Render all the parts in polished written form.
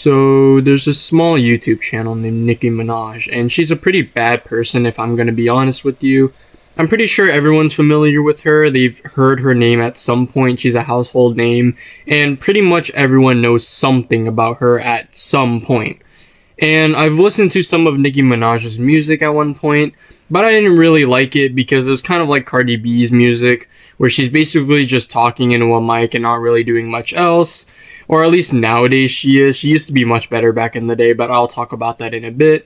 So there's a small YouTube channel named Nicki Minaj, and she's a pretty bad person if I'm gonna be honest with you. I'm pretty sure everyone's familiar with her. They've heard her name at some point. She's a household name, and pretty much everyone knows something about her at some point. And I've listened to some of Nicki Minaj's music at one point, but I didn't really like it because it was kind of like Cardi B's music, where she's basically just talking into a mic and not really doing much else. Or at least nowadays she is. She used to be much better back in the day, but I'll talk about that in a bit.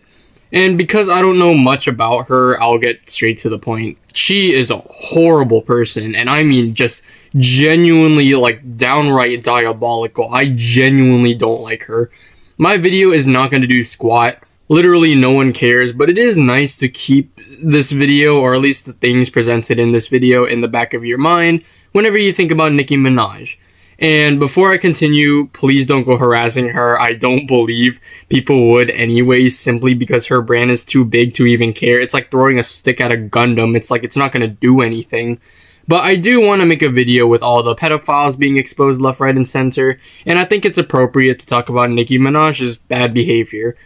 And because I don't know much about her, I'll get straight to the point. She is a horrible person, and I mean just genuinely, like, downright diabolical. I genuinely don't like her. My video is not going to do squat. Literally no one cares, but it is nice to keep this video, or at least the things presented in this video, in the back of your mind whenever you think about Nicki Minaj. And before I continue, please don't go harassing her. I don't believe people would anyways, simply because her brand is too big to even care. It's like throwing a stick at a Gundam. It's like it's not going to do anything. But I do want to make a video with all the pedophiles being exposed left, right, and center. And I think it's appropriate to talk about Nicki Minaj's bad behavior.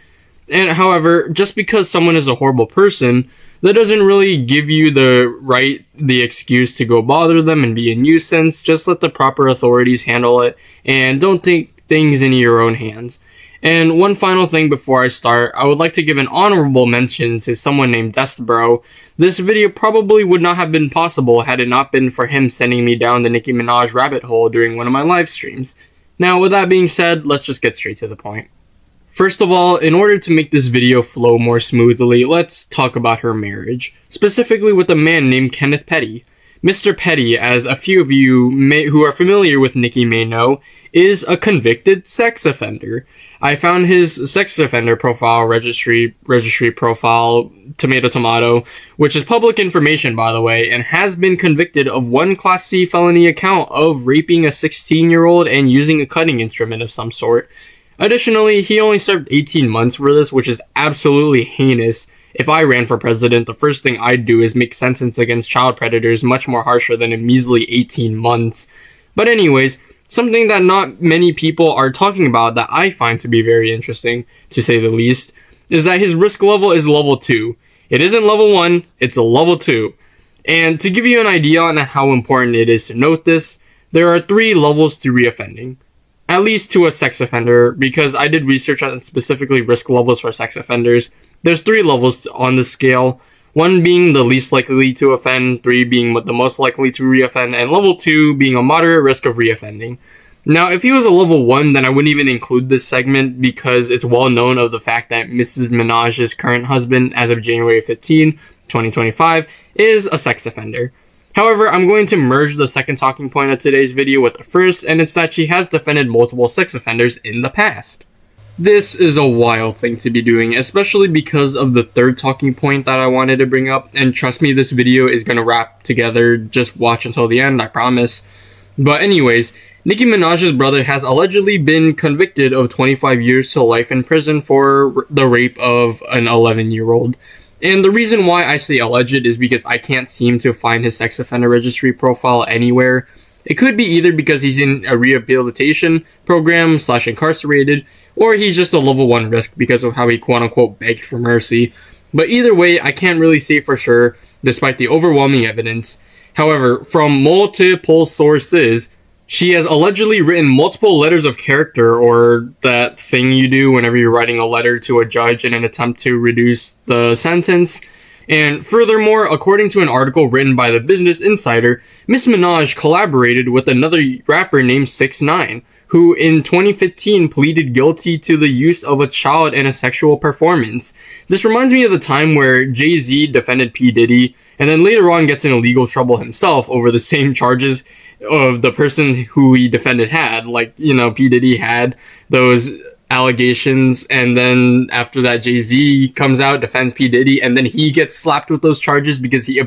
And however, just because someone is a horrible person, that doesn't really give you the excuse to go bother them and be a nuisance. Just let the proper authorities handle it, and don't take things into your own hands. And one final thing before I start, I would like to give an honorable mention to someone named Destbro. This video probably would not have been possible had it not been for him sending me down the Nicki Minaj rabbit hole during one of my live streams. Now, with that being said, let's just get straight to the point. First of all, in order to make this video flow more smoothly, let's talk about her marriage, specifically with a man named Kenneth Petty. Mr. Petty, as a few of you who are familiar with Nicki may know, is a convicted sex offender. I found his sex offender profile registry profile, tomato, which is public information, by the way, and has been convicted of one Class C felony account of raping a 16-year-old and using a cutting instrument of some sort. Additionally, he only served 18 months for this, which is absolutely heinous. If I ran for president, the first thing I'd do is make sentence against child predators much more harsher than a measly 18 months. But anyways, something that not many people are talking about that I find to be very interesting, to say the least, is that his risk level is level 2. It isn't level 1, it's a level 2. And to give you an idea on how important it is to note this, there are 3 levels to reoffending. At least to a sex offender, because I did research on specifically risk levels for sex offenders. There's 3 levels on the scale, 1 being the least likely to offend, 3 being the most likely to reoffend, and level 2 being a moderate risk of reoffending. Now, if he was a level 1, then I wouldn't even include this segment because it's well known of the fact that Mrs. Minaj's current husband, as of January 15, 2025, is a sex offender. However, I'm going to merge the second talking point of today's video with the first, and it's that she has defended multiple sex offenders in the past. This is a wild thing to be doing, especially because of the third talking point that I wanted to bring up, and trust me, this video is going to wrap together. Just watch until the end, I promise. But anyways, Nicki Minaj's brother has allegedly been convicted of 25 years to life in prison for the rape of an 11-year-old. And the reason why I say alleged is because I can't seem to find his sex offender registry profile anywhere. It could be either because he's in a rehabilitation program / incarcerated, or he's just a level 1 risk because of how he quote-unquote begged for mercy. But either way, I can't really say for sure, despite the overwhelming evidence. However, from multiple sources, she has allegedly written multiple letters of character, or that thing you do whenever you're writing a letter to a judge in an attempt to reduce the sentence. And furthermore, according to an article written by the Business Insider, Miss Minaj collaborated with another rapper named 6ix9ine, who in 2015 pleaded guilty to the use of a child in a sexual performance. This reminds me of the time where Jay-Z defended P. Diddy, and then later on gets in legal trouble himself over the same charges of the person who he defended had. Like, you know, P. Diddy had those allegations, and then after that Jay-Z comes out, defends P. Diddy, and then he gets slapped with those charges because he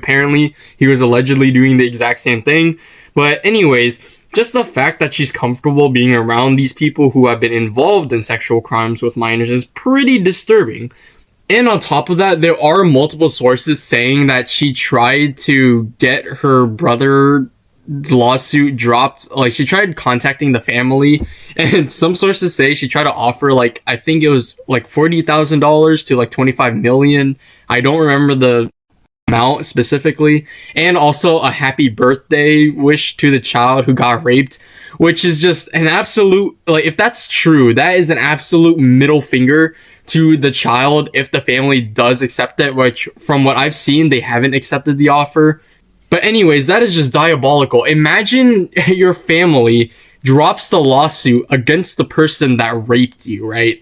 was allegedly doing the exact same thing. But anyways, just the fact that she's comfortable being around these people who have been involved in sexual crimes with minors is pretty disturbing. And on top of that, there are multiple sources saying that she tried to get her brother lawsuit dropped, like she tried contacting the family, and some sources say she tried to offer like, I think it was like $40,000 to like 25 million. I don't remember the amount specifically, and also a happy birthday wish to the child who got raped, which is just an absolute, like, if that's true, that is an absolute middle finger to the child if the family does accept it, which from what I've seen, they haven't accepted the offer. But anyways, that is just diabolical. Imagine your family drops the lawsuit against the person that raped you, right?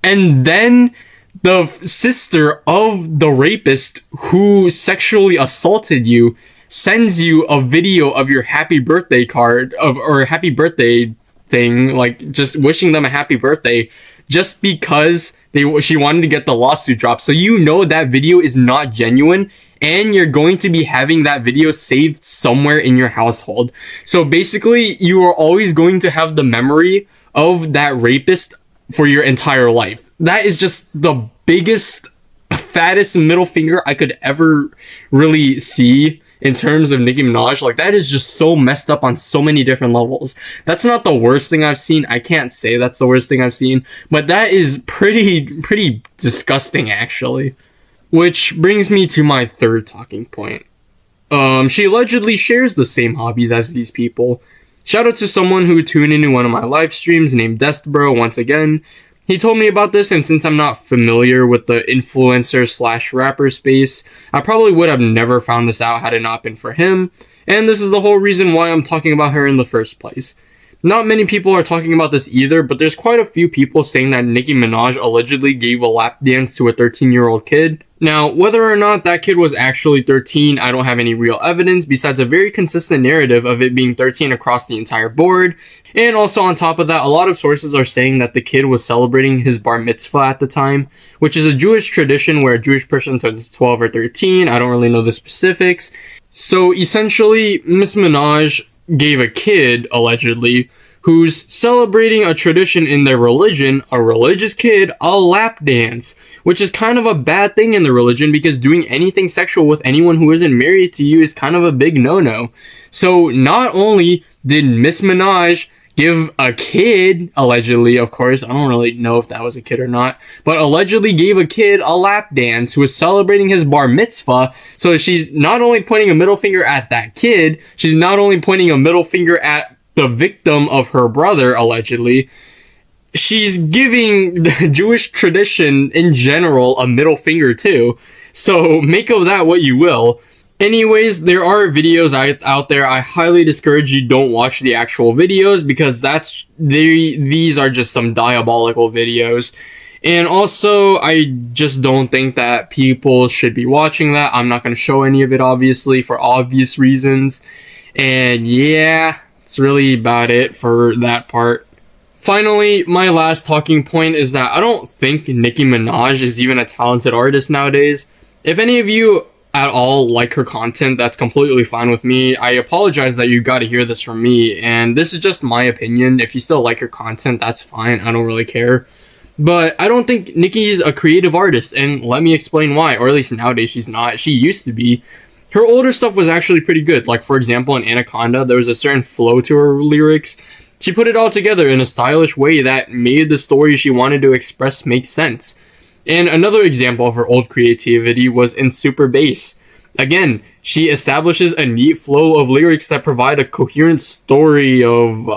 And then the sister of the rapist who sexually assaulted you sends you a video of your happy birthday card or happy birthday thing, like just wishing them a happy birthday, just because she wanted to get the lawsuit dropped. So you know that video is not genuine, and you're going to be having that video saved somewhere in your household. So basically, you are always going to have the memory of that rapist for your entire life. That is just the biggest, fattest middle finger I could ever really see in terms of Nicki Minaj. Like, that is just so messed up on so many different levels. That's not the worst thing I've seen. I can't say that's the worst thing I've seen, but that is pretty disgusting, actually. Which brings me to my third talking point. She allegedly shares the same hobbies as these people. Shout out to someone who tuned into one of my live streams named Destbro once again. He told me about this, and since I'm not familiar with the influencer/rapper space, I probably would have never found this out had it not been for him, and this is the whole reason why I'm talking about her in the first place. Not many people are talking about this either, but there's quite a few people saying that Nicki Minaj allegedly gave a lap dance to a 13-year-old kid. Now, whether or not that kid was actually 13, I don't have any real evidence besides a very consistent narrative of it being 13 across the entire board. And also on top of that, a lot of sources are saying that the kid was celebrating his bar mitzvah at the time, which is a Jewish tradition where a Jewish person turns 12 or 13. I don't really know the specifics. So essentially, Miss Minaj gave a kid, allegedly, who's celebrating a tradition in their religion, a religious kid, a lap dance, which is kind of a bad thing in the religion because doing anything sexual with anyone who isn't married to you is kind of a big no-no. So not only did Miss Minaj give a kid, allegedly, of course, I don't really know if that was a kid or not, but allegedly gave a kid a lap dance who was celebrating his bar mitzvah. So she's not only pointing a middle finger at that kid, she's not only pointing a middle finger at the victim of her brother, allegedly, she's giving the Jewish tradition in general a middle finger too. So make of that what you will. Anyways, there are videos out there. I highly discourage you don't watch the actual videos because these are just some diabolical videos. And also, I just don't think that people should be watching that. I'm not going to show any of it, obviously, for obvious reasons. And yeah, that's really about it for that part. Finally, my last talking point is that I don't think Nicki Minaj is even a talented artist nowadays. If any of you at all like her content, that's completely fine with me. I apologize that you got to hear this from me, and this is just my opinion. If you still like her content, that's fine. I don't really care. But I don't think Nicki's a creative artist, and let me explain why. Or at least nowadays she's not. She used to be. Her older stuff was actually pretty good. Like, for example, in Anaconda, there was a certain flow to her lyrics. She put it all together in a stylish way that made the story she wanted to express make sense. And another example of her old creativity was in Super Bass. Again, she establishes a neat flow of lyrics that provide a coherent story of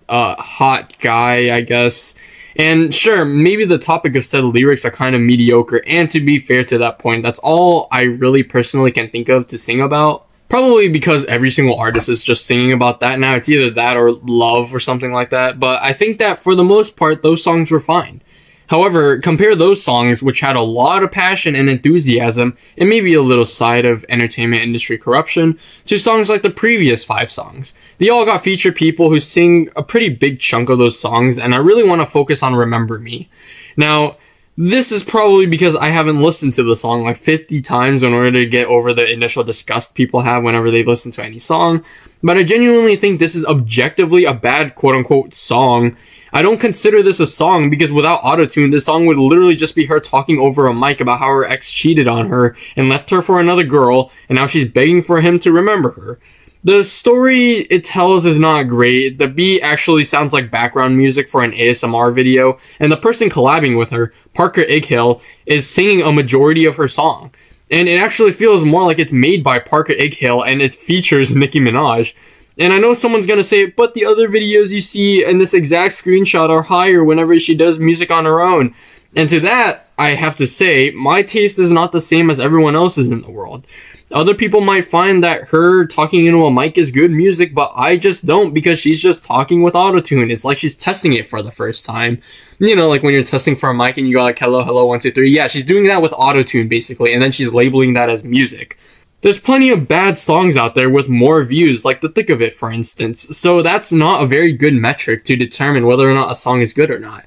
a hot guy, I guess. And sure, maybe the topic of said lyrics are kind of mediocre, and to be fair to that point, that's all I really personally can think of to sing about. Probably because every single artist is just singing about that now. It's either that or love or something like that. But I think that for the most part, those songs were fine. However, compare those songs, which had a lot of passion and enthusiasm, and maybe a little side of entertainment industry corruption, to songs like the previous 5 songs. They all got featured people who sing a pretty big chunk of those songs, and I really want to focus on Remember Me. Now, this is probably because I haven't listened to the song like 50 times in order to get over the initial disgust people have whenever they listen to any song, but I genuinely think this is objectively a bad quote-unquote song. I don't consider this a song because without autotune, this song would literally just be her talking over a mic about how her ex cheated on her and left her for another girl, and now she's begging for him to remember her. The story it tells is not great. The beat actually sounds like background music for an ASMR video, and the person collabing with her, Parker Ighill, is singing a majority of her song. And it actually feels more like it's made by Parker Ighill and it features Nicki Minaj. And I know someone's gonna say, but the other videos you see in this exact screenshot are higher whenever she does music on her own. And to that, I have to say, my taste is not the same as everyone else's in the world. Other people might find that her talking into a mic is good music, but I just don't, because she's just talking with autotune. It's like she's testing it for the first time. You know, like when you're testing for a mic and you go like, hello, hello, 1, 2, 3. Yeah, she's doing that with autotune basically, and then she's labeling that as music. There's plenty of bad songs out there with more views, like The Thick of It, for instance. So that's not a very good metric to determine whether or not a song is good or not.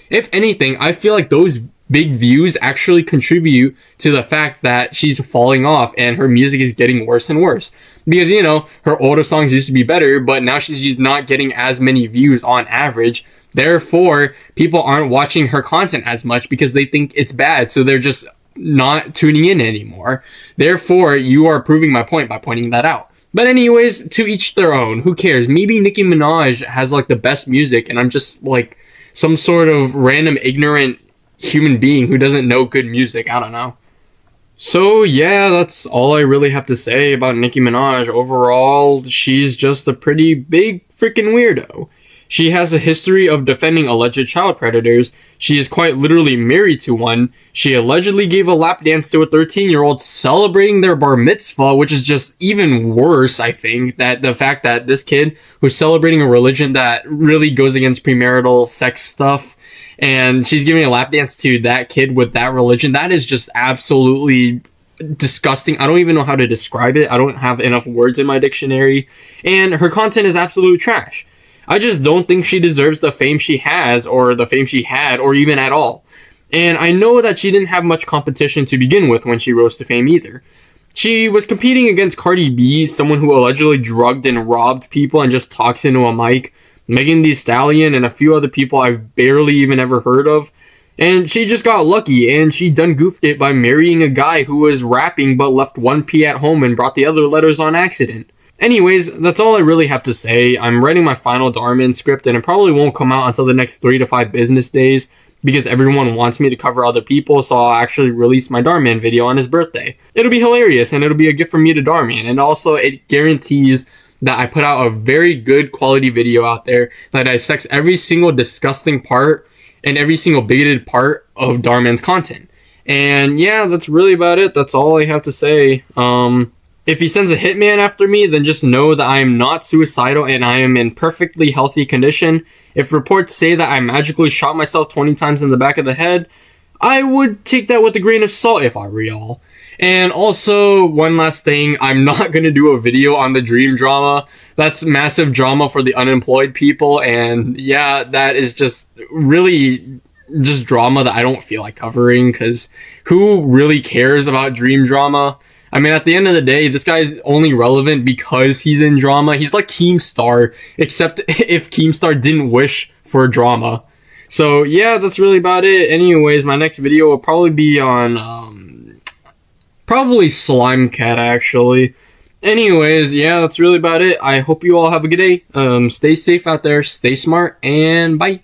If anything, I feel like those big views actually contribute to the fact that she's falling off and her music is getting worse and worse. Because, you know, her older songs used to be better, but now she's not getting as many views on average. Therefore, people aren't watching her content as much because they think it's bad, so they're just not tuning in anymore. Therefore, you are proving my point by pointing that out. But anyways, to each their own. Who cares? Maybe Nicki Minaj has like the best music and I'm just like some sort of random ignorant human being who doesn't know good music. I don't know. So yeah, that's all I really have to say about Nicki Minaj. Overall, she's just a pretty big freaking weirdo. She has a history of defending alleged child predators. She is quite literally married to one. She allegedly gave a lap dance to a 13-year-old celebrating their bar mitzvah, which is just even worse, I think, that the fact that this kid who's celebrating a religion that really goes against premarital sex stuff, and she's giving a lap dance to that kid with that religion, that is just absolutely disgusting. I don't even know how to describe it. I don't have enough words in my dictionary. And her content is absolute trash. I just don't think she deserves the fame she has, or the fame she had, or even at all. And I know that she didn't have much competition to begin with when she rose to fame either. She was competing against Cardi B, someone who allegedly drugged and robbed people and just talks into a mic, Megan Thee Stallion, and a few other people I've barely even ever heard of. And she just got lucky, and she done goofed it by marrying a guy who was rapping but left one P at home and brought the other letters on accident. Anyways, that's all I really have to say. I'm writing my final Darman script, and it probably won't come out until the next 3 to 5 business days, because everyone wants me to cover other people, so I'll actually release my Darman video on his birthday. It'll be hilarious, and it'll be a gift from me to Darman, and also it guarantees that I put out a very good quality video out there that dissects every single disgusting part and every single bigoted part of Darman's content. And yeah, that's really about it. That's all I have to say. If he sends a hitman after me, then just know that I am not suicidal and I am in perfectly healthy condition. If reports say that I magically shot myself 20 times in the back of the head, I would take that with a grain of salt if I were y'all. And also, one last thing, I'm not going to do a video on the dream drama. That's massive drama for the unemployed people, and yeah, that is just really just drama that I don't feel like covering, because who really cares about dream drama? I mean, at the end of the day, this guy's only relevant because he's in drama. He's like Keemstar, except if Keemstar didn't wish for drama. So yeah, that's really about it. Anyways, my next video will probably be on probably Slime Cat, actually. Anyways, yeah, that's really about it. I hope you all have a good day. Stay safe out there, stay smart, and bye.